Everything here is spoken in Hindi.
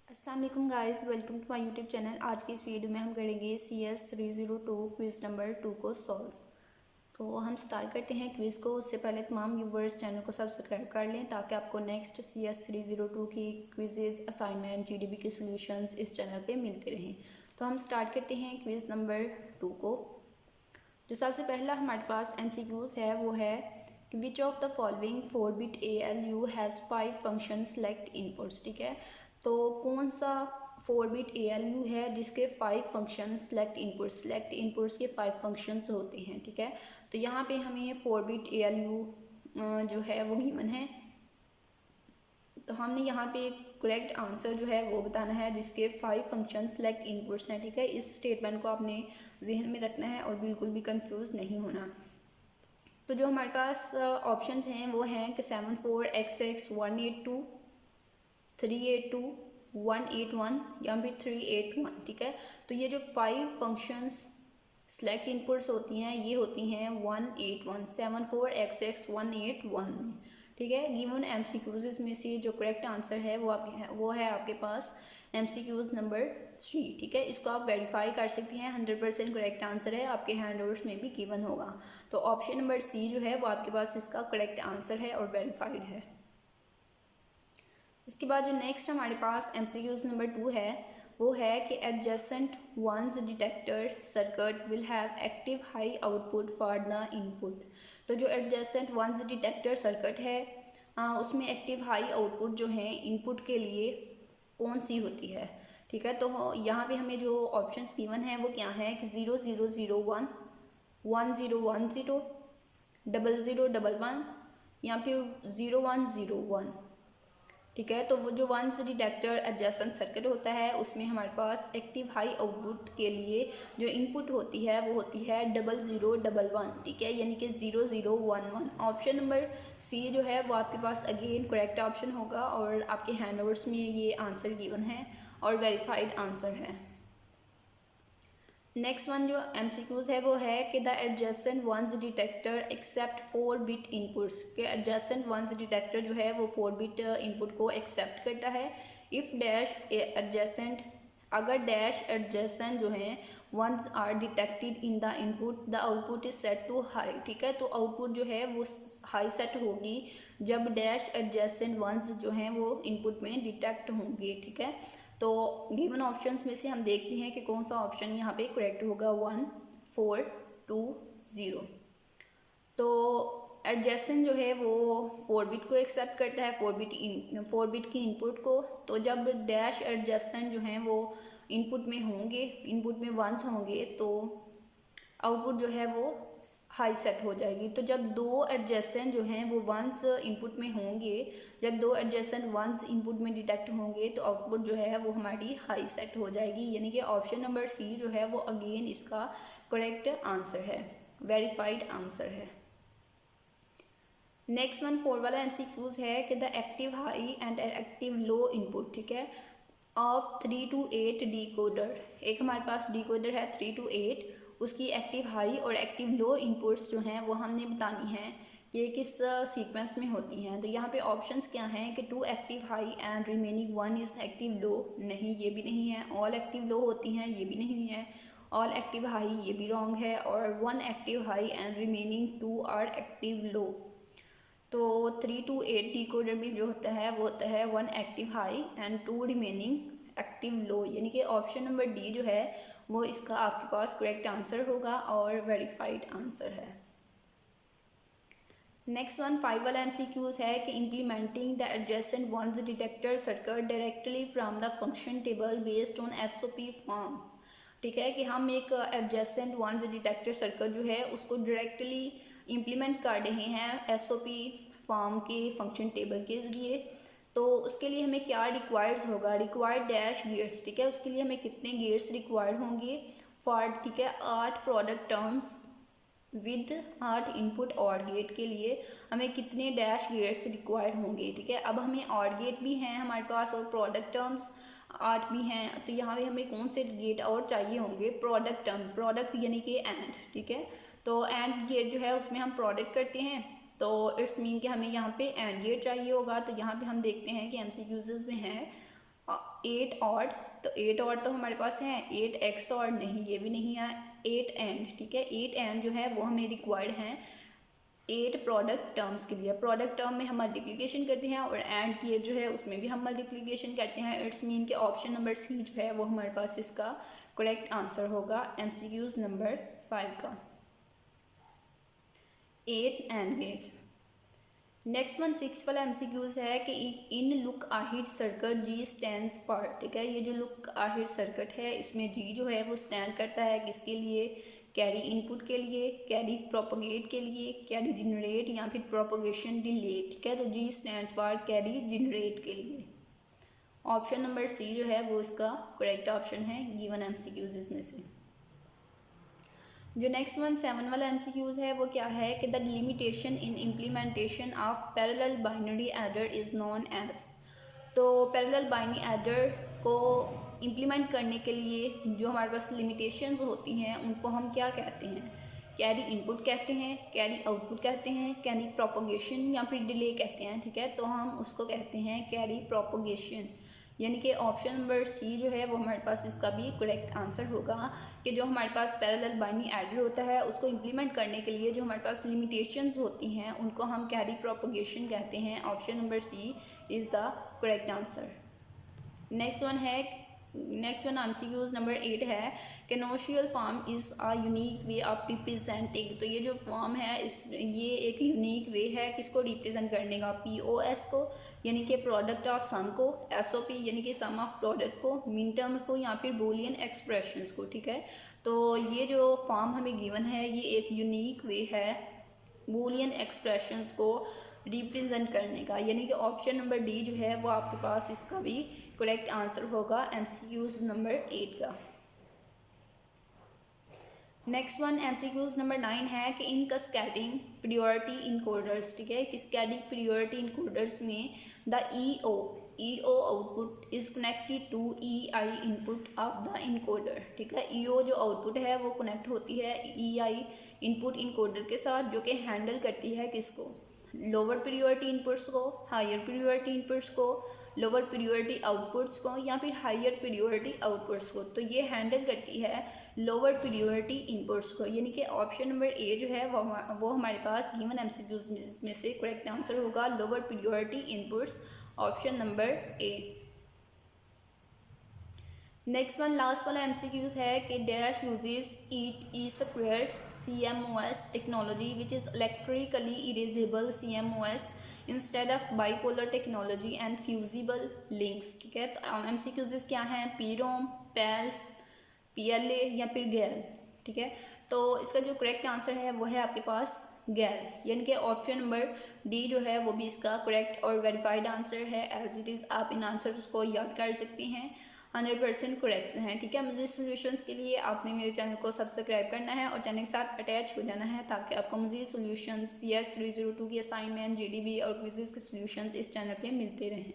अस्सलाम वालेकुम guys, welcome to my YouTube channel. आज की इस वीडियो में हम करेंगे CS 302 क्विज़ नंबर 2 को सॉल्व। तो हम स्टार्ट करते हैं क्विज़ को। उससे पहले तमाम व्यूवर्स चैनल को सब्सक्राइब कर लें ताकि आपको नेक्स्ट CS 302 की क्विज़ेज, असाइनमेंट, GDP के सॉल्यूशंस इस चैनल पे मिलते रहें। तो हम स्टार्ट करते हैं क्विज़ नंबर 2 को। जो सबसे पहला हमारे पास MCQs है वो है कि which of the following 4-bit ALU has 5 function select inputs. ठीक है, तो कौन सा 4-bit ALU है जिसके 5 फंक्शन सेलेक्ट इनपुट्स के 5 फंक्शंस होते हैं। ठीक है, तो यहाँ पे हमें 4-bit ALU जो है वो गिवन है, तो हमने यहाँ पे करेक्ट आंसर जो है वो बताना है जिसके 5 फंक्शन सेलेक्ट इनपुट्स हैं। ठीक है, इस स्टेटमेंट को आपने जहन में रखना है और बिल्कुल भी कंफ्यूज नहीं होना। तो जो हमारे पास ऑप्शंस हैं वो हैं कि 74XX 182 382 181 या फिर 381। ठीक है, तो ये जो 5 फंक्शंस सेलेक्ट इनपुट्स होती हैं ये होती हैं 181 74XX 181 में। ठीक है, गिवन MCQs में से जो करेक्ट आंसर है वो है आपके पास MCQs नंबर 3। ठीक है, इसको आप वेरीफाई कर सकते हैं, 100% करेक्ट आंसर है, आपके हैंडओवर्स में भी गिवन होगा। तो ऑप्शन नंबर C जो है वो आपके पास इसका करेक्ट आंसर है और वेरीफाइड है। इसके बाद जो नेक्स्ट हमारे पास MCQs नंबर 2 है वो है कि adjacent ones detector circuit will have active high output for the input. तो जो एडजेसेंट वंस डिटेक्टर सर्किट है उसमें एक्टिव हाई आउटपुट जो है इनपुट के लिए कौन सी होती है। ठीक है, तो यहाँ पे हमें जो ऑप्शंस गिवन है वो क्या है कि 0001 1010 0011 या फिर 0101। ठीक है, तो वो जो वंस डिटेक्टर एडजेसेंट सर्किट होता है उसमें हमारे पास एक्टिव हाई आउटपुट के लिए जो इनपुट होती है वो होती है 0011। ठीक है, यानी कि 0011। ऑप्शन नंबर C जो है वो आपके पास अगेन करेक्ट ऑप्शन होगा और आपके हैंडओवर्स में ये आंसर गिवन है और वेरीफाइड आंसर है। नेक्स्ट वन जो MCQs है वो है कि the adjacent ones detector accept 4-bit inputs के एडजेसेंट वंस डिटेक्टर जो है वो 4-bit इनपुट को एक्सेप्ट करता है। इफ़ डैश एडजेसेंट, अगर डैश एडजेसेंट जो है ones are detected in the input the output is set to high. ठीक है, तो आउटपुट जो है वो हाई सेट होगी जब डैश एडजेसेंट वंस जो हैं वो इनपुट में डिटेक्ट होंगे। ठीक है, तो गिवन ऑप्शंस में से हम देखते हैं कि कौन सा ऑप्शन यहाँ पे करेक्ट होगा। 1 4 2 0। तो एडजेसेंट जो है वो 4-bit को एक्सेप्ट करता है, 4-bit की इनपुट को। तो जब डैश एडजेसेंट जो हैं वो इनपुट में होंगे, इनपुट में वंस होंगे तो आउटपुट जो है वो हाई सेट हो जाएगी। तो जब दो एडजेसेंट जो हैं वो वंस इनपुट में होंगे, जब दो एडजेसेंट वंस इनपुट में डिटेक्ट होंगे तो आउटपुट जो है वो हमारी हाई सेट हो जाएगी। यानी कि ऑप्शन नंबर C जो है वो अगेन इसका करेक्ट आंसर है, वेरीफाइड आंसर है। नेक्स्ट वन 4 वाला MCQs है कि the active high and active low input. ठीक है, ऑफ 3 to 8 डिकोडर। एक हमारे पास डिकोडर है 3 to 8, उसकी एक्टिव हाई और एक्टिव लो इनपुट्स जो हैं वो हमने बतानी है ये किस सीक्वेंस में होती हैं। तो यहाँ पे ऑप्शंस क्या हैं कि 2 active high and remaining 1 is active low. नहीं, ये भी नहीं है। ऑल एक्टिव लो होती हैं, ये भी नहीं है। ऑल एक्टिव हाई, ये भी रॉन्ग है। और 1 active high and remaining 2 are active low. तो 3 to 8 डिकोडर में जो होता है वो होता है 1 active high and 2 remaining active low. यानी कि ऑप्शन नंबर D जो है वो इसका आपके पास करेक्ट आंसर होगा और वेरीफाइड आंसर है। नेक्स्ट वन 5 वाला MCQs है कि implementing the adjacent ones detector circuit directly from the function table based on SOP form. ठीक है, कि हम एक एडजेसेंट वंस डिटेक्टर सर्किट जो है उसको डायरेक्टली इम्प्लीमेंट कर रहे हैं SOP फॉर्म के फंक्शन टेबल के ज़रिए। तो उसके लिए हमें क्या रिक्वायर्ड होगा, रिक्वायर्ड डैश गेट्स। ठीक है, उसके लिए हमें कितने गेट्स रिक्वायर्ड होंगे फॉर, ठीक है, 8 प्रोडक्ट टर्म्स विद 8 इनपुट और गेट के लिए हमें कितने डैश गेट्स रिक्वायर्ड होंगे। ठीक है, अब हमें और गेट भी हैं हमारे पास और प्रोडक्ट टर्म्स 8 भी हैं, तो यहाँ पे हमें कौन से गेट और चाहिए होंगे, प्रोडक्ट टर्म, प्रोडक्ट यानी कि एंड। ठीक है, तो एंड गेट जो है उसमें हम प्रोडक्ट करते हैं, तो इट्स मीन कि हमें यहाँ पे एंड गेट चाहिए होगा। तो यहाँ पे हम देखते हैं कि MCQs में है 8 ऑड, तो 8 ऑड तो हमारे पास है, 8 एक्स ऑड नहीं, ये भी नहीं है। 8 एंड, ठीक है, 8 एंड जो है वो हमें रिक्वायर्ड हैं 8 प्रोडक्ट टर्म्स के लिए। प्रोडक्ट टर्म में हम मल्टीप्लिकेशन करते हैं और एंड की जो है उसमें भी हम मल्टीप्लिकेशन करते हैं। इट्स मीन के ऑप्शन नंबर सी जो है वो हमारे पास इसका करेक्ट आंसर होगा MCQs नंबर 5 का, 8 एंड 8। नेक्स्ट वन 6 वाला MCQs है कि in look ahead circuit G stands for, ठीक है, ये जो लुक आहिर सर्किट है इसमें जी जो है वो स्टैंड करता है किसके लिए, कैरी इनपुट के लिए, कैरी प्रोपोगेट के लिए, कैरी जनरेट या फिर प्रोपोगेशन डिले, ठीक है। तो जी स्टैंड्स फॉर कैरी जनरेट के लिए। ऑप्शन नंबर सी जो है वो इसका करेक्ट ऑप्शन है गिवन MCQs इसमें से। जो नेक्स्ट वन 7 वाला MCQs है वो क्या है कि the limitation in implementation of parallel binary adder is known as. तो पैरेलल बाइनरी एडर को इम्प्लीमेंट करने के लिए जो हमारे पास लिमिटेशंस होती हैं उनको हम क्या कहते हैं, कैरी इनपुट कहते हैं, कैरी आउटपुट कहते हैं, कैरी प्रोपोगेशन या फिर डिले कहते हैं, ठीक है। तो हम उसको कहते हैं कैरी प्रोपोगेशन, यानी कि ऑप्शन नंबर सी जो है वो हमारे पास इसका भी करेक्ट आंसर होगा कि जो हमारे पास पैरेलल बाइनरी एडर होता है उसको इम्प्लीमेंट करने के लिए जो हमारे पास लिमिटेशंस होती हैं उनको हम कैरी प्रोपोगेशन कहते हैं। Option number C is the correct answer. Next one MCQs number 8 है कि notional form is a unique way of representing. तो ये जो फॉर्म है ये एक यूनिक वे है किसको रिप्रेजेंट करने का, POS को यानी कि प्रोडक्ट ऑफ सम को, SOP यानी कि सम ऑफ प्रोडक्ट को, मिन टर्म्स को या फिर बूलियन एक्सप्रेशंस को, ठीक है। तो ये जो फॉर्म हमें गिवन है ये एक यूनिक वे है बूलियन एक्सप्रेशंस को रिप्रेजेंट करने का, यानी कि ऑप्शन नंबर डी जो है वो आपके पास इसका भी करेक्ट आंसर होगा MCQs नंबर 8 का। नेक्स्ट वन MCQs नंबर 9 है कि इन कैस्केडिंग प्रायोरिटी इनकोडर्स, ठीक है, कैस्केडिंग प्रायोरिटी इनकोडर्स में the EO output is connected to EI input of the encoder, ठीक है। EO जो आउटपुट है वो कनेक्ट होती है EI इनपुट इनकोडर के साथ जो कि हैंडल करती है किसको, लोअर प्रायोरिटी इनपुट्स को, हायर प्रायोरिटी इनपुट्स को, लोअर प्रायोरिटी आउटपुट्स को या फिर हायर प्रायोरिटी आउटपुट्स को। तो ये हैंडल करती है लोअर प्रायोरिटी इनपुट्स को, यानी कि ऑप्शन नंबर ए जो है वो हमारे पास गिवन MCQs में से करेक्ट आंसर होगा lower priority inputs, option number A. Next one last वाला MCQs है कि dash uses E square CMOS technology which is electrically erasable CMOS instead of bipolar technology and fusible links, ठीक है। तो MCQs क्या हैं, PROM, PAL, PLA या फिर गैल, ठीक है। तो इसका जो करेक्ट आंसर है वो है आपके पास गैल, यानी कि ऑप्शन नंबर डी जो है वो भी इसका करेक्ट और वेरीफाइड आंसर है। एज इट इज़ आप इन आंसर्स को याद कर सकते हैं, 100% करेक्ट हैं, ठीक है। मुझे सॉल्यूशंस के लिए आपने मेरे चैनल को सब्सक्राइब करना है और चैनल के साथ अटैच हो जाना है ताकि आपको मुझे सॉल्यूशंस CS 302 की असाइनमेंट, GDB और क्विज़ेस के सॉल्यूशंस इस चैनल पे मिलते रहें।